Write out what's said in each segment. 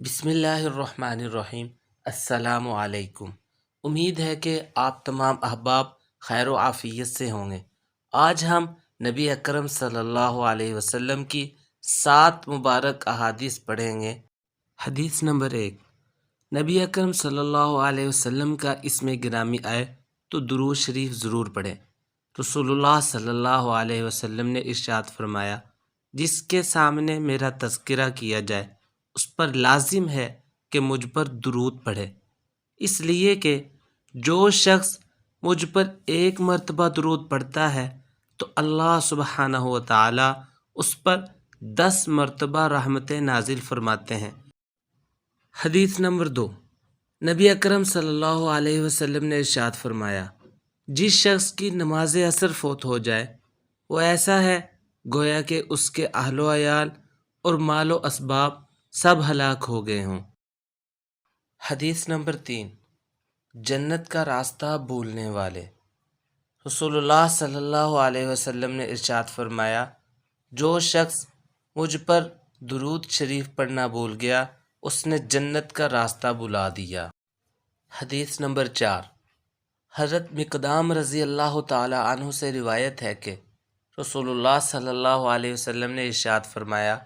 بسم اللہ الرحمن الرحیم۔ السلام علیکم۔ امید ہے کہ آپ تمام احباب خیر و عافیت سے ہوں گے۔ آج ہم نبی اکرم صلی اللہ علیہ وسلم کی 7 مبارک احادیث پڑھیں گے۔ حدیث نمبر 1، نبی اکرم صلی اللہ علیہ وسلم کا اسم گرامی آئے تو درود شریف ضرور پڑھیں۔ رسول اللہ صلی اللہ علیہ وسلم نے ارشاد فرمایا، جس کے سامنے میرا تذکرہ کیا جائے اس پر لازم ہے کہ مجھ پر درود پڑھے، اس لیے کہ جو شخص مجھ پر 1 مرتبہ درود پڑھتا ہے تو اللہ سبحانہ و تعالی اس پر 10 مرتبہ رحمتیں نازل فرماتے ہیں۔ حدیث نمبر 2، نبی اکرم صلی اللہ علیہ وسلم نے ارشاد فرمایا، جس شخص کی نماز عصر فوت ہو جائے وہ ایسا ہے گویا کہ اس کے اہل و عیال اور مال و اسباب سب ہلاک ہو گئے ہوں۔ حدیث نمبر 3، جنت کا راستہ بھولنے والے۔ رسول اللہ صلی اللہ علیہ وسلم نے ارشاد فرمایا، جو شخص مجھ پر درود شریف پڑھنا بھول گیا اس نے جنت کا راستہ بھلا دیا۔ حدیث نمبر 4، حضرت مقدام رضی اللہ تعالی عنہ سے روایت ہے کہ رسول اللہ صلی اللہ علیہ وسلم نے ارشاد فرمایا،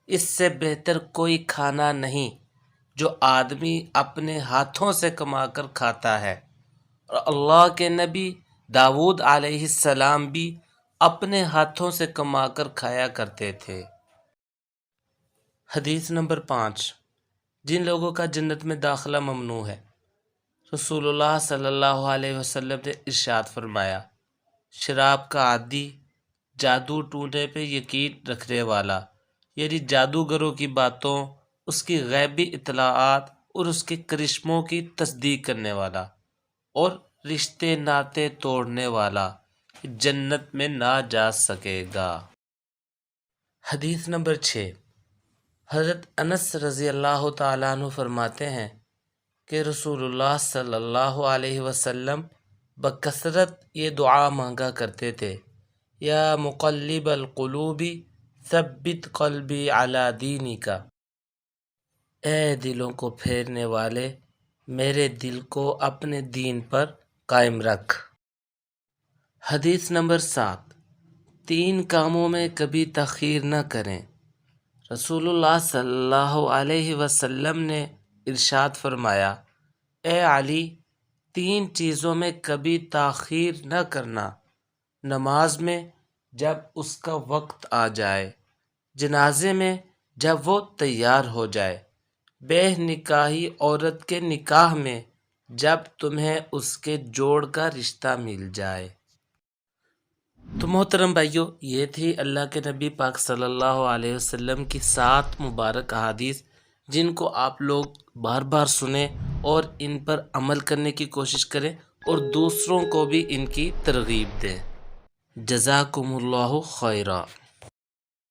اس سے بہتر کوئی کھانا نہیں جو آدمی اپنے ہاتھوں سے کما کر کھاتا ہے، اور اللہ کے نبی داؤد علیہ السلام بھی اپنے ہاتھوں سے کما کر کھایا کرتے تھے۔ حدیث نمبر 5، جن لوگوں کا جنت میں داخلہ ممنوع ہے۔ رسول اللہ صلی اللہ علیہ وسلم نے ارشاد فرمایا، شراب کا عادی، جادو ٹونے پہ یقین رکھنے والا، یعنی جادوگروں کی باتوں، اس کی غیبی اطلاعات اور اس کے کرشموں کی تصدیق کرنے والا، اور رشتے ناطے توڑنے والا جنت میں نہ جا سکے گا۔ حدیث نمبر 6، حضرت انس رضی اللہ تعالیٰ عنہ فرماتے ہیں کہ رسول اللہ صلی اللہ علیہ وسلم بکثرت یہ دعا مانگا کرتے تھے، یا مقلب القلوب ثبت قلبی علی دینک، اے دلوں کو پھیرنے والے میرے دل کو اپنے دین پر قائم رکھ۔ حدیث نمبر 7، 3 کاموں میں کبھی تاخیر نہ کریں۔ رسول اللہ صلی اللہ علیہ وسلم نے ارشاد فرمایا، اے علی، 3 چیزوں میں کبھی تاخیر نہ کرنا، نماز میں جب اس کا وقت آ جائے، جنازے میں جب وہ تیار ہو جائے، بے نکاحی عورت کے نکاح میں جب تمہیں اس کے جوڑ کا رشتہ مل جائے۔ تو محترم بھائیو، یہ تھی اللہ کے نبی پاک صلی اللہ علیہ وسلم کی 7 مبارک احادیث، جن کو آپ لوگ بار بار سنیں اور ان پر عمل کرنے کی کوشش کریں اور دوسروں کو بھی ان کی ترغیب دیں۔ جزاکم اللہ خیرا۔